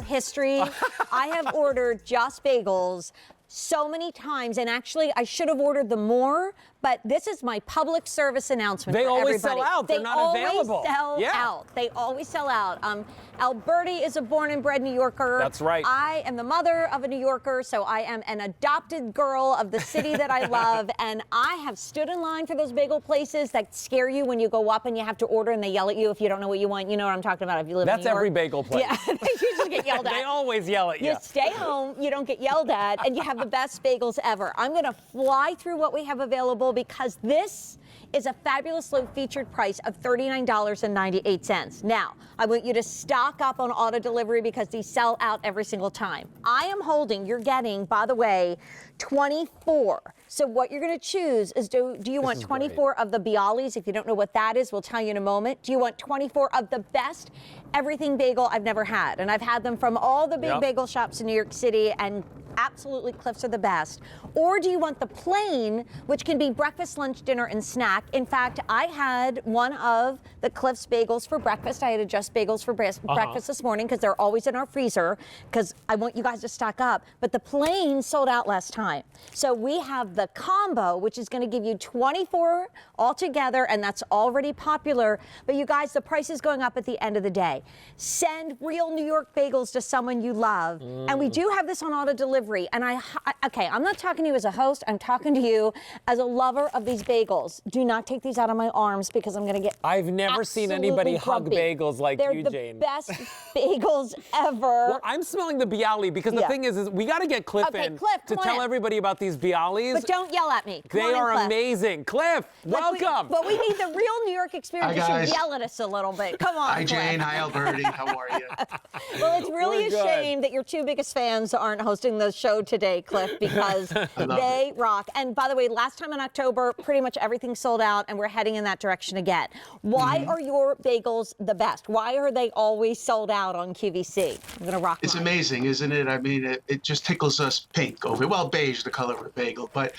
history. I have ordered Just Bagels so many times, and actually I should have ordered them more, but this is my public service announcement They for always everybody. sell out. They're not available. They always sell out. They always sell out. Alberti is a born and bred New Yorker. That's right. I am the mother of a New Yorker, so I am an adopted girl of the city that I love, and I have stood in line for those bagel places that scare you when you go up and you have to order and they yell at you if you don't know what you want. You know what I'm talking about if you live in New York. That's every bagel place. Yeah, you just get yelled at. They always yell at you. You stay home, you don't get yelled at, and you have the best bagels ever. I'm going to fly through what we have available because this is a fabulous low featured price of $39.98. Now, I want you to stock up on auto delivery because these sell out every single time. I am holding, you're getting, by the way, 24. So what you're going to choose is, do you want 24 of the Bialys? If you don't know what that is, we'll tell you in a moment. Do you want 24 of the best everything bagel I've never had? And I've had them from all the big bagel shops in New York City, and absolutely Cliff's are the best. Or do you want the plain, which can be breakfast, lunch, dinner, and snack? In fact, I had one of the Cliff's bagels for breakfast. I had a Just Bagels for breakfast this morning because they're always in our freezer because I want you guys to stock up. But the plain sold out last time. So we have the combo, which is going to give you 24 altogether, and that's already popular. But you guys, the price is going up at the end of the day. Send real New York bagels to someone you love. And we do have this on auto delivery. And okay, I'm not talking to you as a host. I'm talking to you as a lover of these bagels. Do not take these out of my arms because I'm going to get I've never seen anybody hug bagels like you, Jane. They're the best bagels ever. Well, I'm smelling the Bialy because the thing is we got to get Cliff in to tell everybody about these Bialys. But don't yell at me. They are amazing. Cliff, welcome. But we need the real New York experience. You should yell at us a little bit. Come on, Hi, Cliff. Jane. Hi, Alberti. How are you? Well, it's really a shame that your two biggest fans aren't hosting the show today, Cliff, because they rock. And by the way, last time in October, pretty much everything sold out, and we're heading in that direction again. Why are your bagels the best? Why are they always sold out on QVC? I'm going to rock It's mine. amazing, isn't it? I mean, it just tickles us pink over. Well, beige, the color of a bagel. But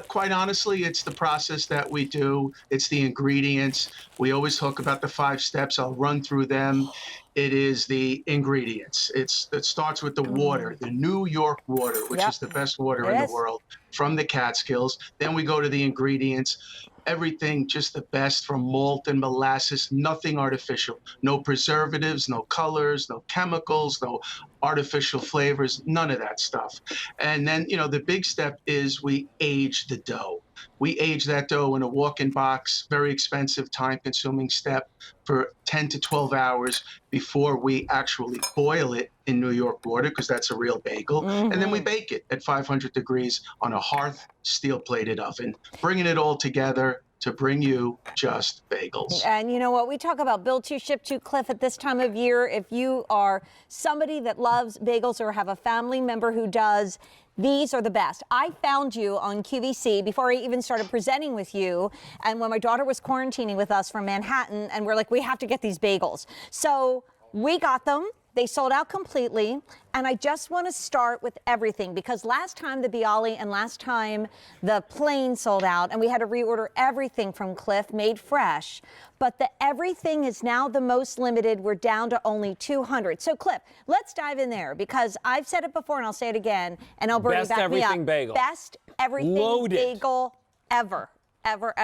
quite honestly, it's the process that we do. It's the ingredients. We always talk about the 5 steps. I'll run through them. It is the ingredients. It starts with the water, the New York water, which is the best water in the world from the Catskills. Then we go to the ingredients. Everything just the best from malt and molasses, nothing artificial. No preservatives, no colors, no chemicals, no artificial flavors, none of that stuff. And then, you know, the big step is we age the dough. We age that dough in a walk-in box, very expensive, time-consuming step for 10 to 12 hours before we actually boil it in New York water, because that's a real bagel. And then we bake it at 500 degrees on a hearth, steel-plated oven, bringing it all together to bring you Just Bagels. And you know what? We talk about build to, ship to, Cliff, at this time of year. If you are somebody that loves bagels or have a family member who does, these are the best. I found you on QVC before I even started presenting with you. And when my daughter was quarantining with us from Manhattan, and we're like, we have to get these bagels. So we got them. They sold out completely. And I just want to start with everything because last time the Bialy and last time the plain sold out, and we had to reorder everything from Cliff, made fresh. But the everything is now the most limited. We're down to only 200. So Cliff, let's dive in there because I've said it before and I'll say it again. And Alberti, back me up. Bagel. Best everything bagel ever. Ever.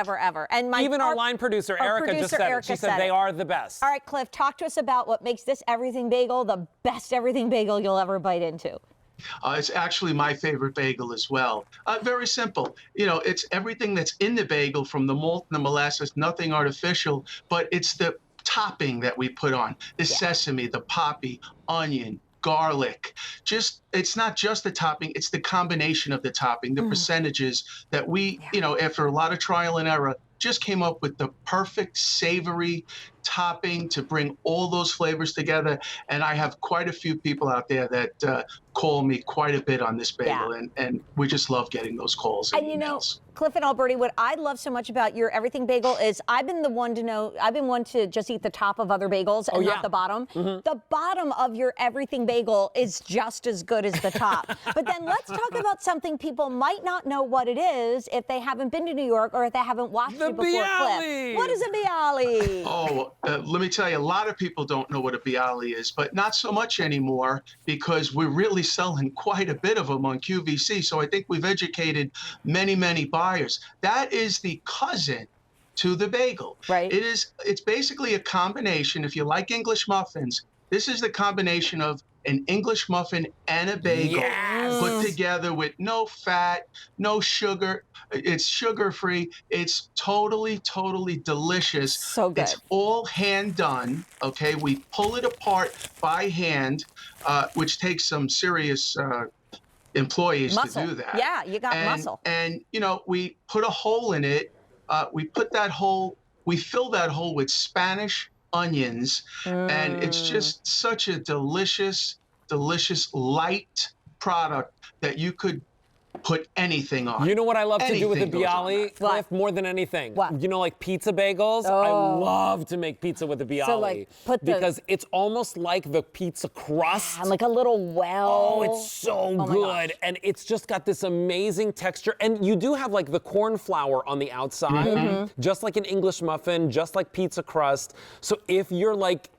And even our line producer, Erica, just said it. She said they are the best. All right, Cliff, talk to us about what makes this everything bagel the best everything bagel you'll ever bite into. It's actually my favorite bagel as well. Very simple. You know, it's everything that's in the bagel from the malt and the molasses, nothing artificial, but it's the topping that we put on. The sesame, the poppy, onion, garlic. It's not just the topping, it's the combination of the topping, the percentages that we, you know, after a lot of trial and error, just came up with the perfect savory topping to bring all those flavors together. And I have quite a few people out there that call me quite a bit on this bagel, and we just love getting those calls and you know, emails. Cliff and Alberti, what I love so much about your everything bagel is I've been one to just eat the top of other bagels and not the bottom. The bottom of your everything bagel is just as good as the top. But then let's talk about something people might not know what it is if they haven't been to New York or if they haven't watched it before, Bialy. Cliff. What is a Bialy? Oh, Well, let me tell you, a lot of people don't know what a bialy is, but not so much anymore because we're really selling quite a bit of them on QVC. So I think we've educated many, many buyers. That is the cousin to the bagel. Right. It's basically a combination. If you like English muffins, this is the combination of an English muffin and a bagel put together with no fat, no sugar. It's sugar-free. It's totally, totally delicious. So good. It's all hand done, okay? We pull it apart by hand, which takes some serious employees muscle. to do that. Yeah, you got muscle. And, you know, we put a hole in it. We fill that hole with Spanish onions, and it's just such a delicious, delicious light product that you could put anything on. You know what I love to do with a Anything goes on bialy, that. Cliff, more than anything? What? You know, like pizza bagels? Oh. I love to make pizza with a bialy. So, like, because it's almost like the pizza crust. And like a little well. Oh, it's so good. And it's just got this amazing texture. And you do have like the corn flour on the outside, just like an English muffin, just like pizza crust. So if you're like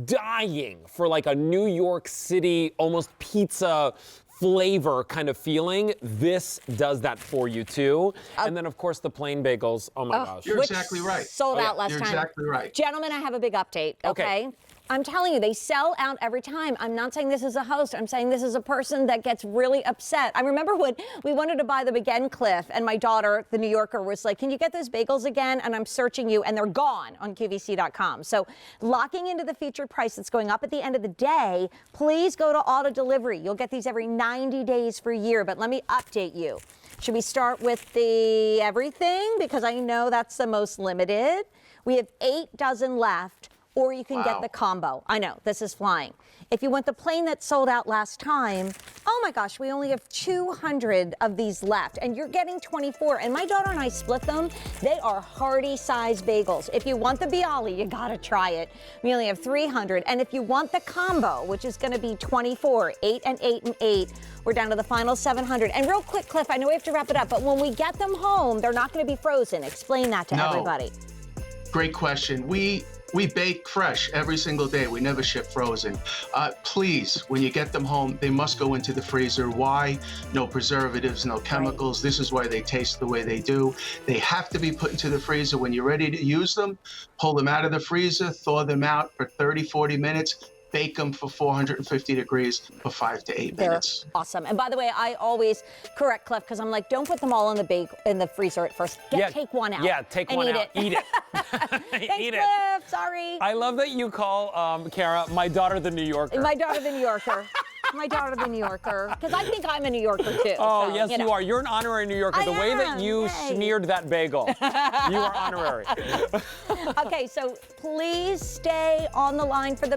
dying for like a New York City almost pizza flavor kind of feeling, this does that for you too. And then of course the plain bagels, oh my gosh. You're exactly right. Sold out last You're time. exactly right. Gentlemen, I have a big update, okay? I'm telling you, they sell out every time. I'm not saying this is a host. I'm saying this is a person that gets really upset. I remember when we wanted to buy them again, Cliff, and my daughter, the New Yorker, was like, can you get those bagels again? And I'm searching you, and they're gone on QVC.com. So locking into the featured price that's going up at the end of the day, please go to auto delivery. You'll get these every 90 days for a year, but let me update you. Should we start with the everything? Because I know that's the most limited. We have 8 dozen left. Or you can get the combo. I know, this is flying. If you want the plain that sold out last time, oh my gosh, we only have 200 of these left, and you're getting 24. And my daughter and I split them. They are hearty size bagels. If you want the bialy, you gotta try it. We only have 300. And if you want the combo, which is gonna be 24, 8 and 8 and 8, we're down to the final 700. And real quick, Cliff, I know we have to wrap it up, but when we get them home, they're not gonna be frozen. Explain that to everybody. Great question. We bake fresh every single day. We never ship frozen. Please, when you get them home, they must go into the freezer. Why? No preservatives, no chemicals. This is why they taste the way they do. They have to be put into the freezer. When you're ready to use them, pull them out of the freezer, thaw them out for 30, 40 minutes. Bake them for 450 degrees for 5 to 8 minutes. They're awesome. And by the way, I always correct Cliff because I'm like, don't put them all in the freezer at first. Take one out. Yeah, take one out. Eat it. Thanks, Eat it. Cliff. Sorry. I love that you call Kara my daughter the New Yorker. My daughter the New Yorker. My daughter the New Yorker. Because I think I'm a New Yorker too. Oh, so, yes, you are. You're an honorary New Yorker. The way that you smeared that bagel, you are honorary. Okay, so please stay on the line for the